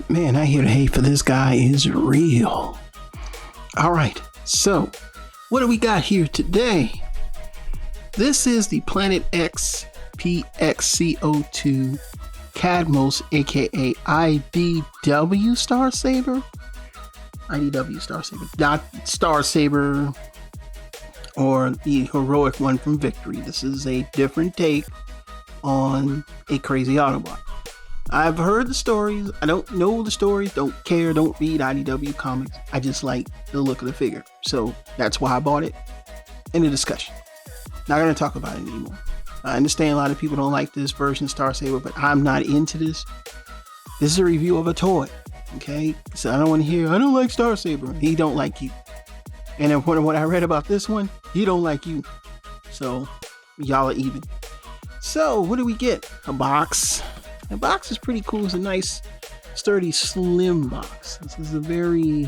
Man, I hear the hate for this guy is real. All right, so what do we got here today? This is the Planet X PX-C02 KADMOS, aka IDW Star Saber. IDW Star Saber, not Star Saber or the heroic one from Victory. This is a different take on a crazy Autobot. I've heard the stories. I don't know the stories, don't care, don't read IDW comics. I just like the look of the figure. So that's why I bought it. End of discussion. Not going to talk about it anymore. I understand a lot of people don't like this version of Star Saber, but I'm not into this. This is a review of a toy. Okay? So I don't want to hear, I don't like Star Saber. He don't like you. And then what I read about this one, he don't like you. So y'all are even. So what do we get? A box. The box is pretty cool. It's a nice, sturdy, slim box. This is a very,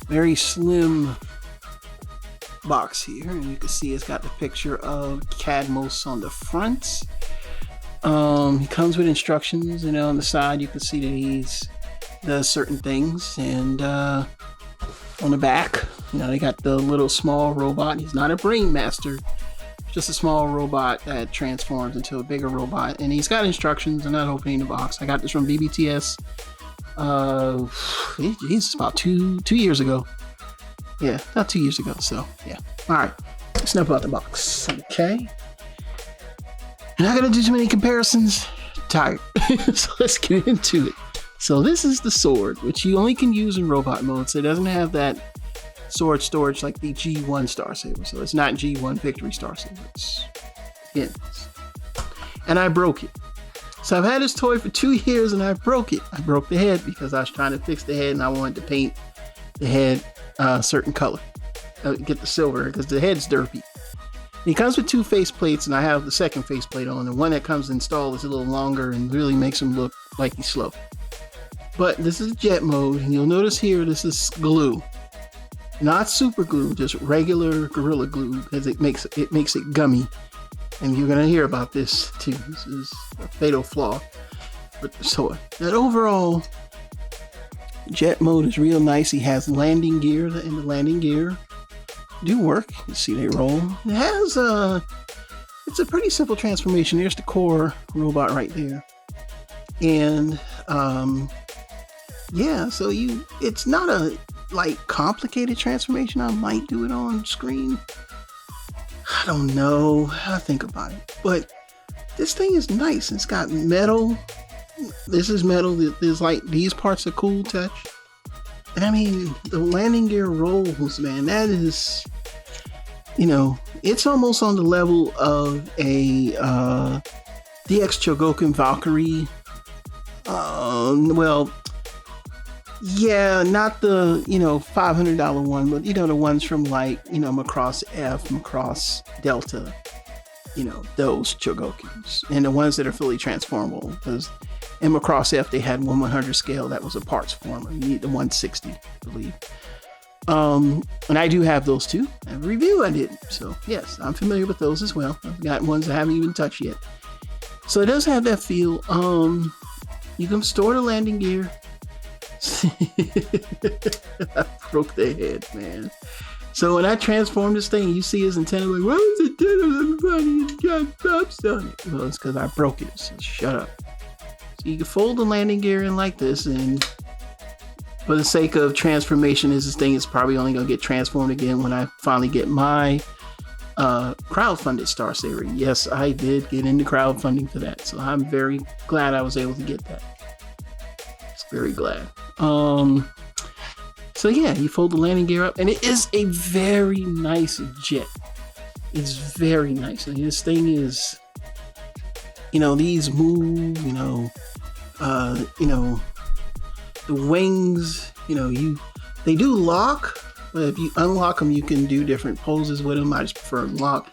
very slim box here. And you can see it's got the picture of KADMOS on the front. He comes with instructions, and on the side you can see that he does certain things. And on the back, they got the little small robot. He's not a brain master. Just a small robot that transforms into a bigger robot, and he's got instructions. I'm not opening the box. I got this from BBTS. It's about two years ago. Yeah, about 2 years ago. So yeah. All right, snap out the box. Okay. I'm not gonna do too many comparisons. Tired. So let's get into it. So this is the sword, which you only can use in robot mode. So it doesn't have that sword storage like the G1 Star Saber. So it's not G1 Victory Star Saber. And I broke it. So I've had this toy for 2 years and I broke it. I broke the head because I was trying to fix the head and I wanted to paint the head a certain color. Get the silver because the head's derpy. It comes with 2 faceplates, and I have the second faceplate on. The one that comes installed is a little longer and really makes him look like he's slow. But this is jet mode, and you'll notice here this is glue. Not super glue, just regular Gorilla Glue, because it makes it gummy. And you're gonna hear about this too. This is a fatal flaw with the toy. That overall jet mode is real nice. He has landing gear, and the landing gear do work. You see they roll. It has it's a pretty simple transformation. There's the core robot right there, and yeah. So it's not a complicated transformation. I might do it on screen. I don't know. I think about it. But this thing is nice. It's got metal. This is metal. There's these parts are cool touch. And I mean, the landing gear rolls, man. That is, it's almost on the level of a DX Chogokin Valkyrie. Yeah, not the, $500 one, but, the ones from Macross F, Macross Delta, those Chogokins. And the ones that are fully transformable. Because in Macross F, they had 1/100 scale that was a parts former. You need the 160, I believe. And I do have those too. I have a review I did. So, yes, I'm familiar with those as well. I've got ones I haven't even touched yet. So it does have that feel. You can store the landing gear. I broke their head, man. So when I transform this thing, you see his antenna why is it dead of everybody? It's got stops on it. Well, it's because I broke it. So shut up. So you can fold the landing gear in like this, and for the sake of transformation, this thing is probably only going to get transformed again when I finally get my crowdfunded Star Saber. Yes, I did get into crowdfunding for that. So I'm very glad I was able to get that. Very glad. So yeah, you fold the landing gear up, and it is a very nice jet. It's very nice. I mean, this thing is, these move, the wings, they do lock, but if you unlock them, you can do different poses with them. I just prefer lock.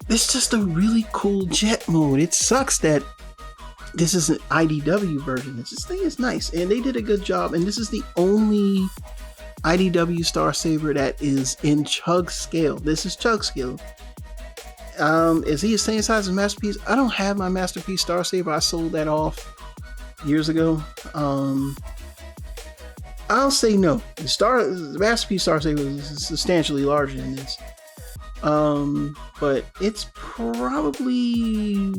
It's just a really cool jet mode. It sucks that this is an IDW version. This thing is nice, and they did a good job. And this is the only IDW Star Saber that is in chug scale. This is chug scale. Is he the same size as Masterpiece? I don't have my Masterpiece Star Saber. I sold that off years ago. I'll say no. The Masterpiece Star Saber is substantially larger than this. But it's probably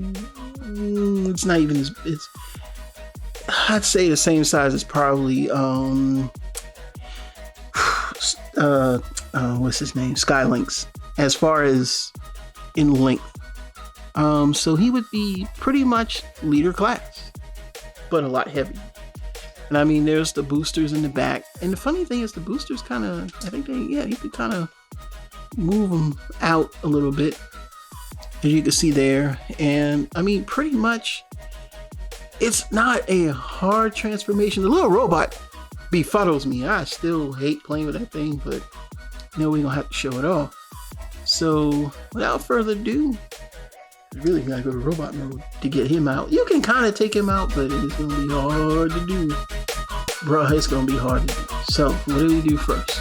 it's not even as it's. I'd say the same size as probably what's his name? Skylink's, as far as in length. So he would be pretty much leader class, but a lot heavier. And I mean, there's the boosters in the back. And the funny thing is, the boosters kind of, I think you could kind of move them out a little bit, as you can see there. And I mean, pretty much, it's not a hard transformation. The little robot befuddles me. I still hate playing with that thing, but you know, we're gonna have to show it off. So without further ado, you really gotta go to robot mode to get him out. You can kind of take him out, but it's gonna be hard to do. Bruh, it's gonna be hard to do. So what do we do first?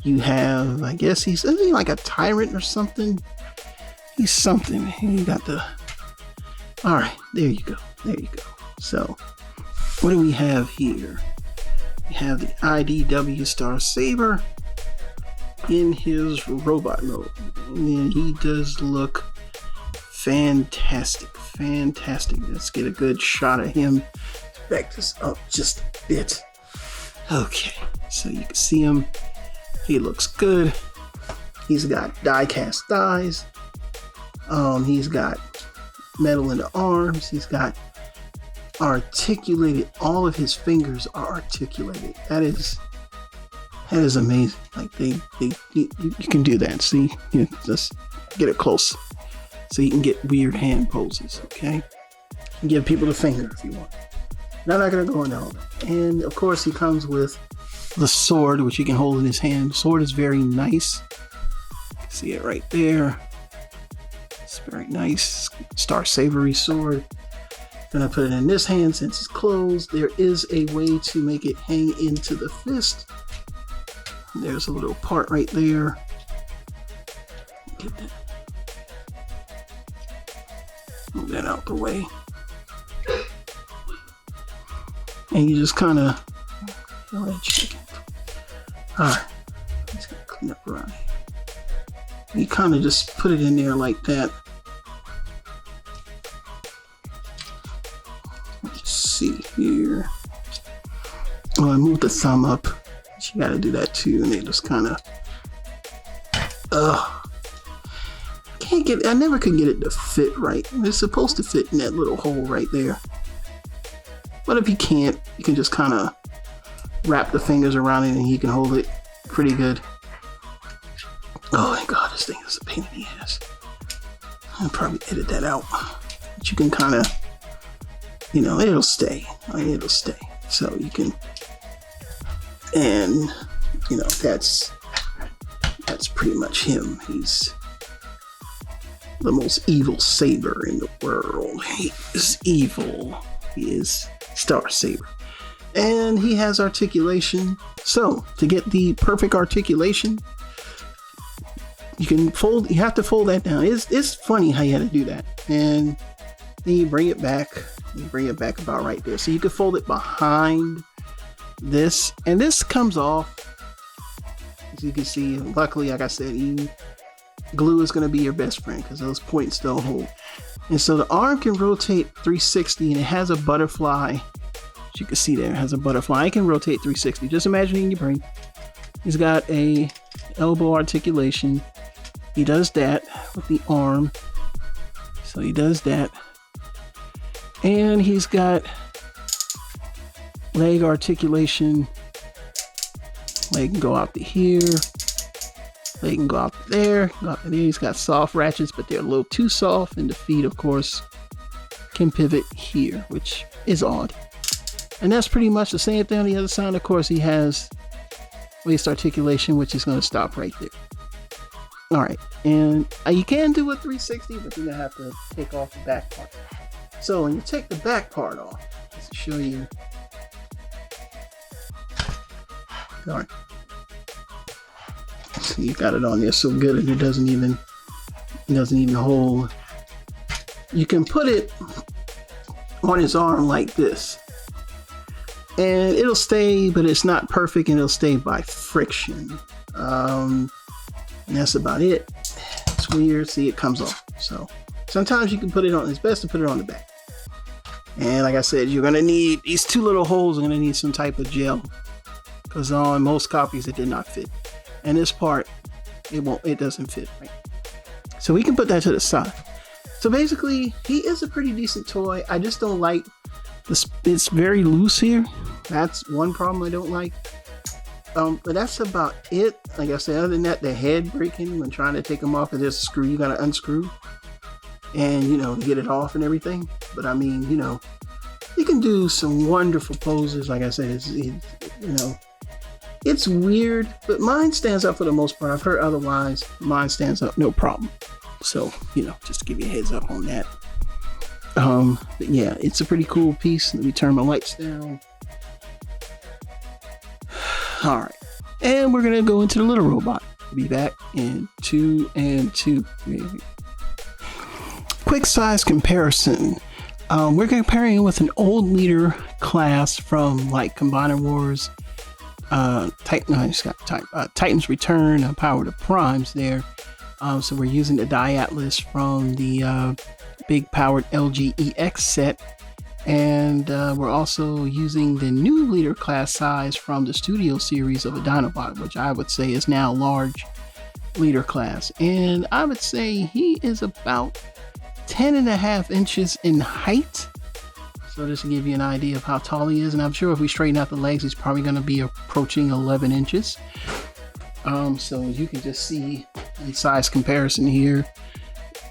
You have, I guess isn't he like a tyrant or something? He's something. You got the. All right, there you go. There you go. So, what do we have here? We have the IDW Star Saber in his robot mode, and he does look fantastic. Fantastic. Let's get a good shot of him. Back this up just a bit. Okay, so you can see him. He looks good. He's got die-cast thighs. He's got metal in the arms. He's got articulated. All of his fingers are articulated. That is amazing. Like you can do that. See, just get it close so you can get weird hand poses. Okay, you can give people the finger if you want. Now, I'm not gonna go into all that. And of course, he comes with the sword, which he can hold in his hand. The sword is very nice. You can see it right there. It's very nice. Star Sabery sword. Gonna put it in this hand since it's closed. There is a way to make it hang into the fist. There's a little part right there. Get that. Move that out the way. And you just kind of kill that chicken. Alright, let's clean up around here. You kind of just put it in there like that. Let's see here. Oh, I moved the thumb up. You gotta do that too, and they just kind of. I never could get it to fit right. It's supposed to fit in that little hole right there. But if you can't, you can just kind of wrap the fingers around it and you can hold it pretty good. Oh my god, this thing is a pain in the ass. I'll probably edit that out. But you can kind of, it'll stay. It'll stay. So you can, and, that's pretty much him. He's the most evil saber in the world. He is evil. He is Star Saber. And he has articulation. So, to get the perfect articulation, you have to fold that down. It's funny how you had to do that. And then you bring it back about right there. So you can fold it behind this, and this comes off. As you can see, luckily, like I said, glue is going to be your best friend because those points don't hold. And so the arm can rotate 360, and it has a butterfly. As you can see there, it has a butterfly. It can rotate 360. Just imagine in your brain. He's got a elbow articulation. He does that with the arm. So he does that. And he's got leg articulation. Leg can go out to here. Leg can go out to there. Go out to there. He's got soft ratchets, but they're a little too soft. And the feet, of course, can pivot here, which is odd. And that's pretty much the same thing on the other side. Of course, he has waist articulation, which is going to stop right there. All right, and you can do a 360, but you're going to have to take off the back part. So when you take the back part off, just to show you. All right. So you got it on there so good, and it doesn't even hold. You can put it on his arm like this, and it'll stay, but it's not perfect, and it'll stay by friction. And that's about it. It's weird. See, it comes off. So sometimes you can put it on. It's best to put it on the back. And like I said, you're gonna need these two little holes. Are gonna need some type of gel, because on most copies it did not fit. And this part, it doesn't fit, right? So we can put that to the side. So basically, he is a pretty decent toy. I just don't like this. It's very loose here. That's one problem I don't like. But that's about it. Like I said, other than that, the head breaking when trying to take them off, there's a screw you gotta unscrew, and get it off and everything. But I mean, you can do some wonderful poses. Like I said, it's weird, but mine stands up for the most part. I've heard otherwise. Mine stands up, no problem. So, just to give you a heads up on that. But yeah, it's a pretty cool piece. Let me turn my lights down. All right, and we're gonna go into the little robot. Be back in 2 and 2. Quick size comparison. We're comparing it with an old leader class from like Combiner Wars, Titan's Return, Power to Primes there. So we're using the Diatlas from the big powered LGEX set. And we're also using the new leader class size from the studio series of a Dinobot, which I would say is now large leader class. And I would say he is about 10.5 inches in height. So just to give you an idea of how tall he is. And I'm sure if we straighten out the legs, he's probably going to be approaching 11 inches. So you can just see in size comparison here,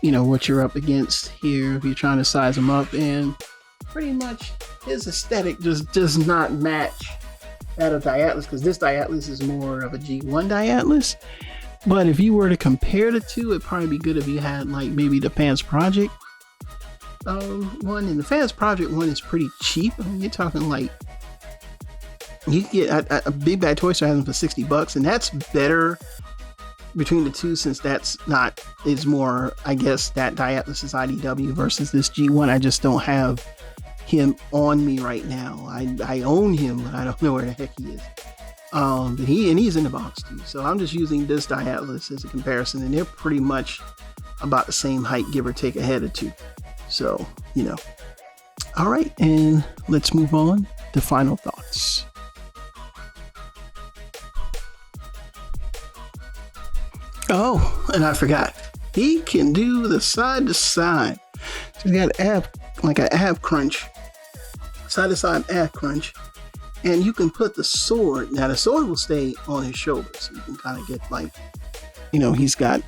what you're up against here if you're trying to size him up. And pretty much his aesthetic just does not match that of Diatlas, because this Diatlas is more of a G1 Diatlas. But if you were to compare the two, it'd probably be good if you had like maybe the Fans Project one. And the Fans Project one is pretty cheap. I mean, you're talking like you can get a Big Bad Toy Store has them for $60, and that's better between the two, since is more, I guess, that Diatlas is IDW versus this G1. I just don't have him on me right now. I own him, but I don't know where the heck he is. But he's in the box too. So I'm just using this Diatlas as a comparison, and they're pretty much about the same height, give or take a head or two. So, All right, and let's move on to final thoughts. Oh, and I forgot. He can do the side to side. So he's got an ab crunch. Side to side ab crunch. And you can put the sword. Now the sword will stay on his shoulders. So you can kind of get like, he's got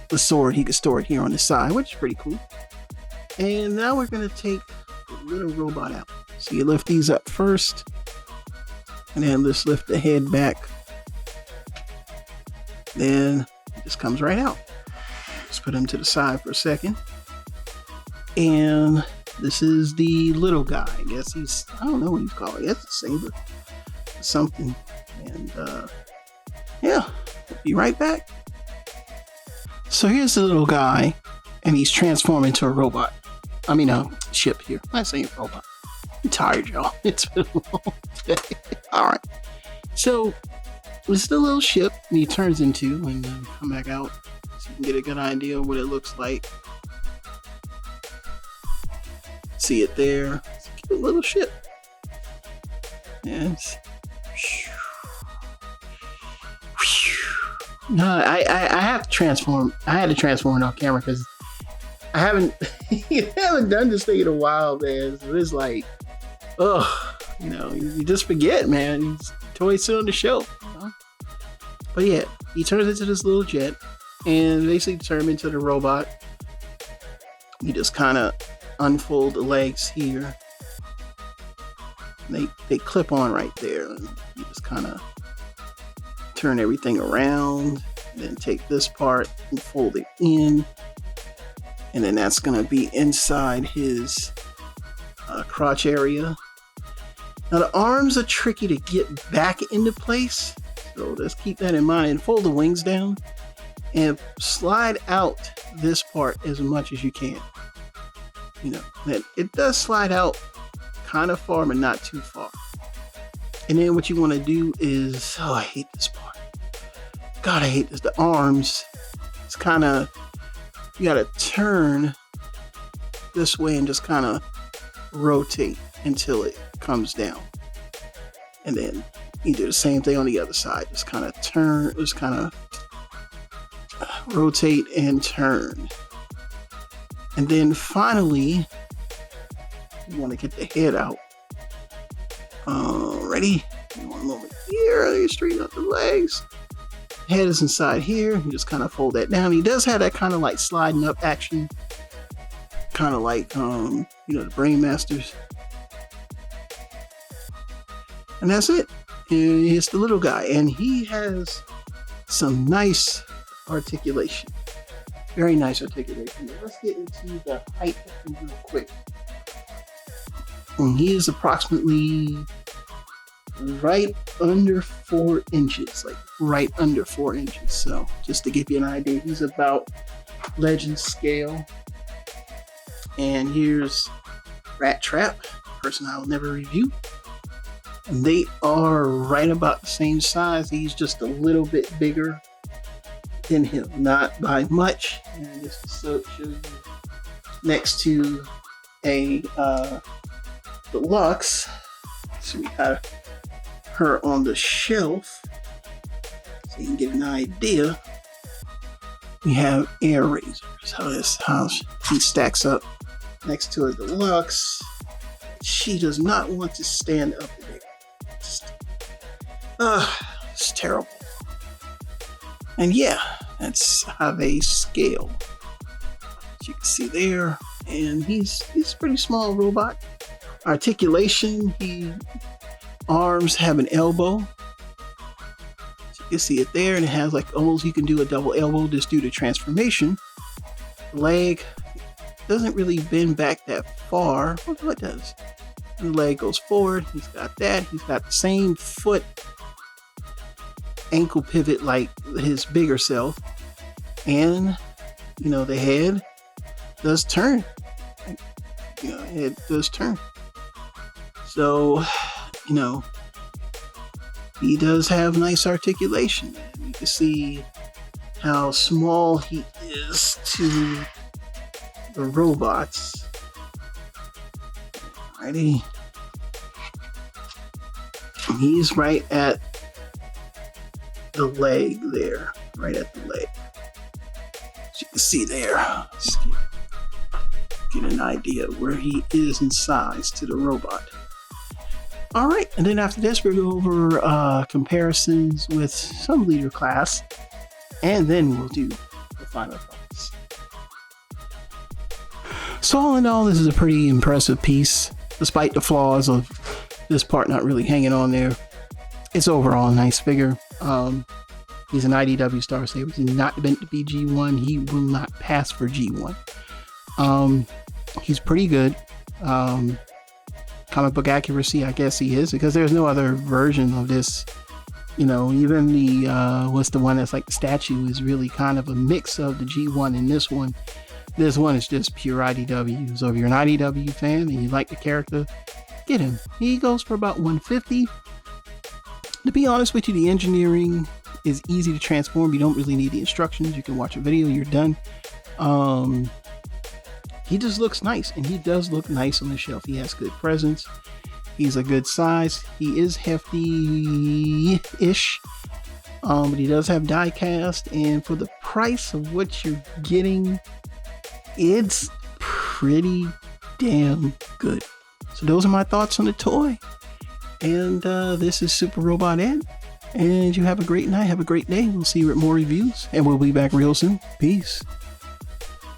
the sword. He can store it here on the side, which is pretty cool. And now we're going to take the little robot out. So you lift these up first. And then let's lift the head back. Then it just comes right out. Let's put him to the side for a second. And this is the little guy. I guess I don't know what he's called. I guess it's Saber or something. And yeah, we'll be right back. So here's the little guy, and he's transformed into a robot. I mean, a ship here. I'm saying robot. I'm tired, y'all. It's been a long day. All right. So this is the little ship he turns into, and then come back out so you can get a good idea of what it looks like. See it there. It's a cute little ship. Yes. No, I have to transform. I had to transform off camera because I haven't done this thing in a while, man. So it's like, you just forget, man. Toys sit on the shelf. You know? But yeah, he turns into this little jet and basically turns into the robot. You just kind of unfold the legs here. They clip on right there, and you just kind of turn everything around, and then take this part and fold it in, and then that's going to be inside his crotch area. Now the arms are tricky to get back into place, so let's keep that in mind. And fold the wings down and slide out this part as much as you can. You know, that it does slide out kind of far, but not too far. And then what you want to do is, I hate this part. God, I hate this. The arms, it's kind of, you got to turn this way and just kind of rotate until it comes down. And then you do the same thing on the other side. Just kind of turn, just kind of rotate and turn. And then finally, you want to get the head out. Ready? One moment here. You straighten up the legs. Head is inside here. You just kind of fold that down. He does have that kind of like sliding up action, kind of like the Brain Masters. And that's it. And it's the little guy, and he has some nice articulation. Very nice articulation. Let's get into the height real quick. And he is approximately right under 4 inches, like right under 4 inches. So just to give you an idea, he's about legend scale. And here's Rat Trap, person I will never review. And they are right about the same size. He's just a little bit bigger than him, not by much. And just to show you, next to a deluxe, so we got her on the shelf so you can get an idea. We have air razors. How she stacks up next to a deluxe. She does not want to stand up there. It's terrible. And yeah, that's how they scale. As you can see there, and he's a pretty small robot. Articulation, arms have an elbow. So you can see it there, and it has like almost, you can do a double elbow just due to transformation. Leg doesn't really bend back that far. What does? The leg goes forward. He's got that. He's got the same foot ankle pivot like his bigger self, and the head does turn. Head does turn. So he does have nice articulation. You can see how small he is to the robots. Alrighty. He's right at the leg there. Right at the leg. As you can see there. Let's get an idea of where he is in size to the robot. Alright, and then after this we'll go over comparisons with some leader class, and then we'll do the final thoughts. So all in all, this is a pretty impressive piece, despite the flaws of this part not really hanging on there. It's overall a nice figure. He's an IDW Star Saber. He's not meant to be G1. He will not pass for G1. He's pretty good. Comic book accuracy, I guess he is, because there's no other version of this You know, even the what's the one that's like the statue is really kind of a mix of the G1 and this one. This one is just pure IDW. So if you're an IDW fan and you like the character, get him. He goes for about $150. To be honest with you, the engineering is easy to transform. You don't really need the instructions. You can watch a video, you're done. He just looks nice, and he does look nice on the shelf. He has good presence. He's a good size. He is hefty-ish, but he does have die cast, and for the price of what you're getting, it's pretty damn good. So those are my thoughts on the toy. And this is Super Robot Ed. And you have a great night. Have a great day. We'll see you at more reviews. And we'll be back real soon. Peace.